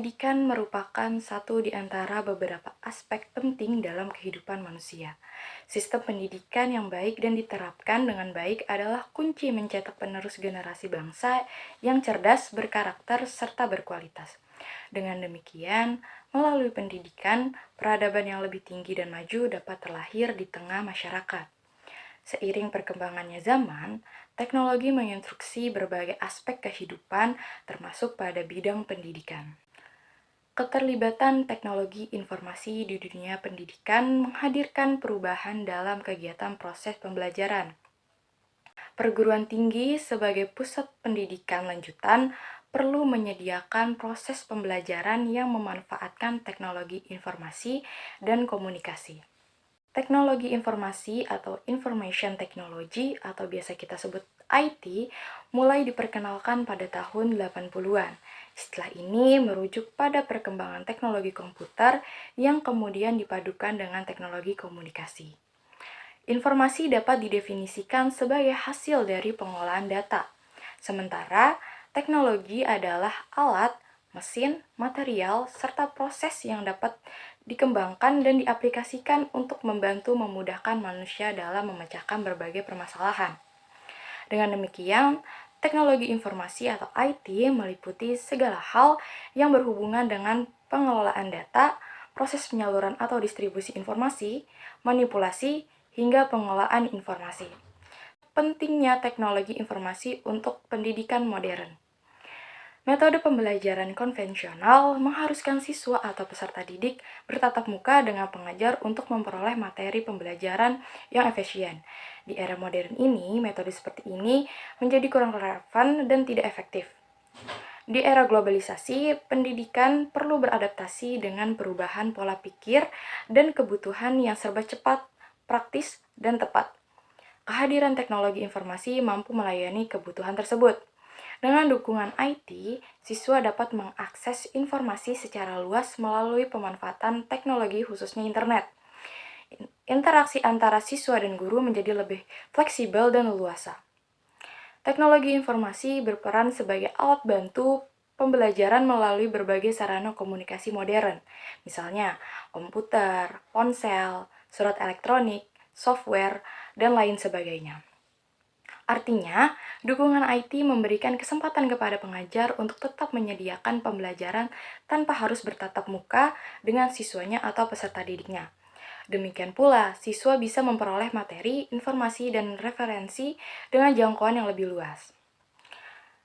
Pendidikan merupakan satu di antara beberapa aspek penting dalam kehidupan manusia. Sistem pendidikan yang baik dan diterapkan dengan baik adalah kunci mencetak penerus generasi bangsa yang cerdas, berkarakter, serta berkualitas. Dengan demikian, melalui pendidikan, peradaban yang lebih tinggi dan maju dapat terlahir di tengah masyarakat. Seiring perkembangannya zaman, teknologi menginstruksi berbagai aspek kehidupan, termasuk pada bidang pendidikan. Keterlibatan teknologi informasi di dunia pendidikan menghadirkan perubahan dalam kegiatan proses pembelajaran. Perguruan tinggi sebagai pusat pendidikan lanjutan perlu menyediakan proses pembelajaran yang memanfaatkan teknologi informasi dan komunikasi. Teknologi informasi atau information technology atau biasa kita sebut IT mulai diperkenalkan pada tahun 80-an. Setelah ini merujuk pada perkembangan teknologi komputer yang kemudian dipadukan dengan teknologi komunikasi. Informasi dapat didefinisikan sebagai hasil dari pengolahan data. Sementara teknologi adalah alat, mesin, material, serta proses yang dapat dikembangkan dan diaplikasikan untuk membantu memudahkan manusia dalam memecahkan berbagai permasalahan. Dengan demikian, teknologi informasi atau IT meliputi segala hal yang berhubungan dengan pengelolaan data, proses penyaluran atau distribusi informasi, manipulasi, hingga pengolahan informasi. Pentingnya teknologi informasi untuk pendidikan modern. Metode pembelajaran konvensional mengharuskan siswa atau peserta didik bertatap muka dengan pengajar untuk memperoleh materi pembelajaran yang efisien. Di era modern ini, metode seperti ini menjadi kurang relevan dan tidak efektif. Di era globalisasi, pendidikan perlu beradaptasi dengan perubahan pola pikir dan kebutuhan yang serba cepat, praktis, dan tepat. Kehadiran teknologi informasi mampu melayani kebutuhan tersebut. Dengan dukungan IT, siswa dapat mengakses informasi secara luas melalui pemanfaatan teknologi khususnya internet. Interaksi antara siswa dan guru menjadi lebih fleksibel dan leluasa. Teknologi informasi berperan sebagai alat bantu pembelajaran melalui berbagai sarana komunikasi modern, misalnya komputer, ponsel, surat elektronik, software, dan lain sebagainya. Artinya, dukungan IT memberikan kesempatan kepada pengajar untuk tetap menyediakan pembelajaran tanpa harus bertatap muka dengan siswanya atau peserta didiknya. Demikian pula, siswa bisa memperoleh materi, informasi, dan referensi dengan jangkauan yang lebih luas.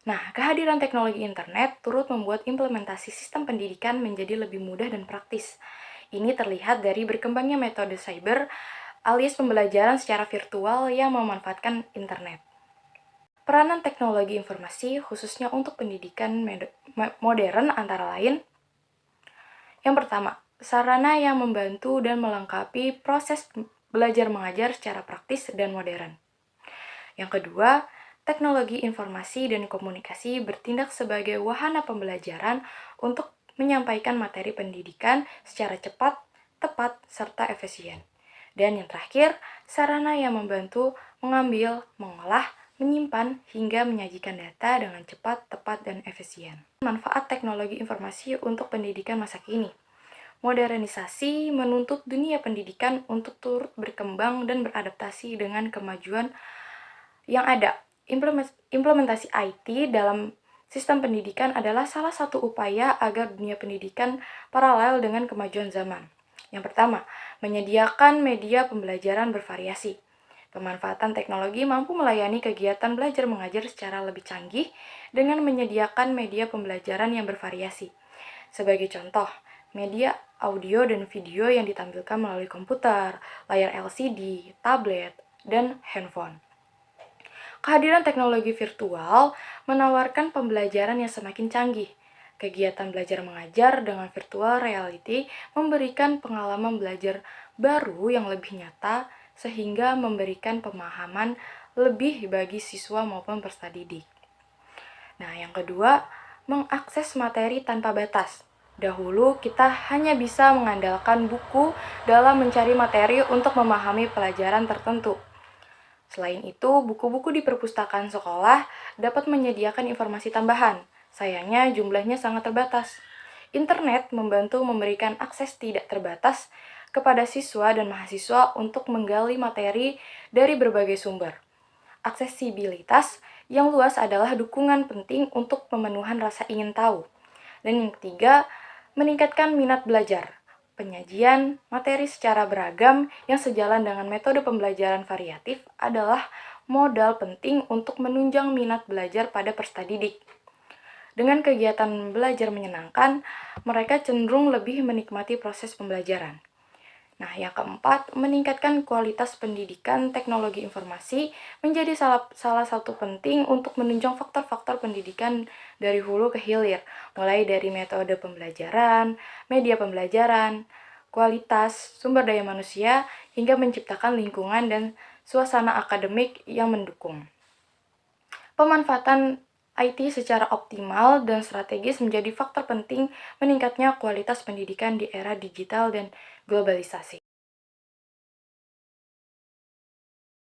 Nah, kehadiran teknologi internet turut membuat implementasi sistem pendidikan menjadi lebih mudah dan praktis. Ini terlihat dari berkembangnya metode cyber alias pembelajaran secara virtual yang memanfaatkan internet. Peranan teknologi informasi khususnya untuk pendidikan modern antara lain. Yang pertama, sarana yang membantu dan melengkapi proses belajar mengajar secara praktis dan modern. Yang kedua, teknologi informasi dan komunikasi bertindak sebagai wahana pembelajaran untuk menyampaikan materi pendidikan secara cepat, tepat, serta efisien. Dan yang terakhir, sarana yang membantu mengambil, mengolah, menyimpan, hingga menyajikan data dengan cepat, tepat, dan efisien. Manfaat teknologi informasi untuk pendidikan masa kini. Modernisasi menuntut dunia pendidikan untuk turut berkembang dan beradaptasi dengan kemajuan yang ada. Implementasi IT dalam sistem pendidikan adalah salah satu upaya agar dunia pendidikan paralel dengan kemajuan zaman. Yang pertama, menyediakan media pembelajaran bervariasi. Pemanfaatan teknologi mampu melayani kegiatan belajar mengajar secara lebih canggih dengan menyediakan media pembelajaran yang bervariasi. Sebagai contoh, media audio dan video yang ditampilkan melalui komputer, layar LCD, tablet, dan handphone. Kehadiran teknologi virtual menawarkan pembelajaran yang semakin canggih. Kegiatan belajar mengajar dengan virtual reality memberikan pengalaman belajar baru yang lebih nyata sehingga memberikan pemahaman lebih bagi siswa maupun peserta didik. Nah, yang kedua, mengakses materi tanpa batas. Dahulu kita hanya bisa mengandalkan buku dalam mencari materi untuk memahami pelajaran tertentu. Selain itu, buku-buku di perpustakaan sekolah dapat menyediakan informasi tambahan. Sayangnya jumlahnya sangat terbatas. Internet membantu memberikan akses tidak terbatas kepada siswa dan mahasiswa untuk menggali materi dari berbagai sumber. Aksesibilitas yang luas adalah dukungan penting untuk pemenuhan rasa ingin tahu. Dan yang ketiga, meningkatkan minat belajar. Penyajian materi secara beragam yang sejalan dengan metode pembelajaran variatif adalah modal penting untuk menunjang minat belajar pada peserta didik. Dengan kegiatan belajar menyenangkan, mereka cenderung lebih menikmati proses pembelajaran. Nah, yang keempat, meningkatkan kualitas pendidikan teknologi informasi menjadi salah satu penting untuk menunjang faktor-faktor pendidikan dari hulu ke hilir, mulai dari metode pembelajaran, media pembelajaran, kualitas, sumber daya manusia, hingga menciptakan lingkungan dan suasana akademik yang mendukung. Pemanfaatan IT secara optimal dan strategis menjadi faktor penting meningkatnya kualitas pendidikan di era digital dan globalisasi.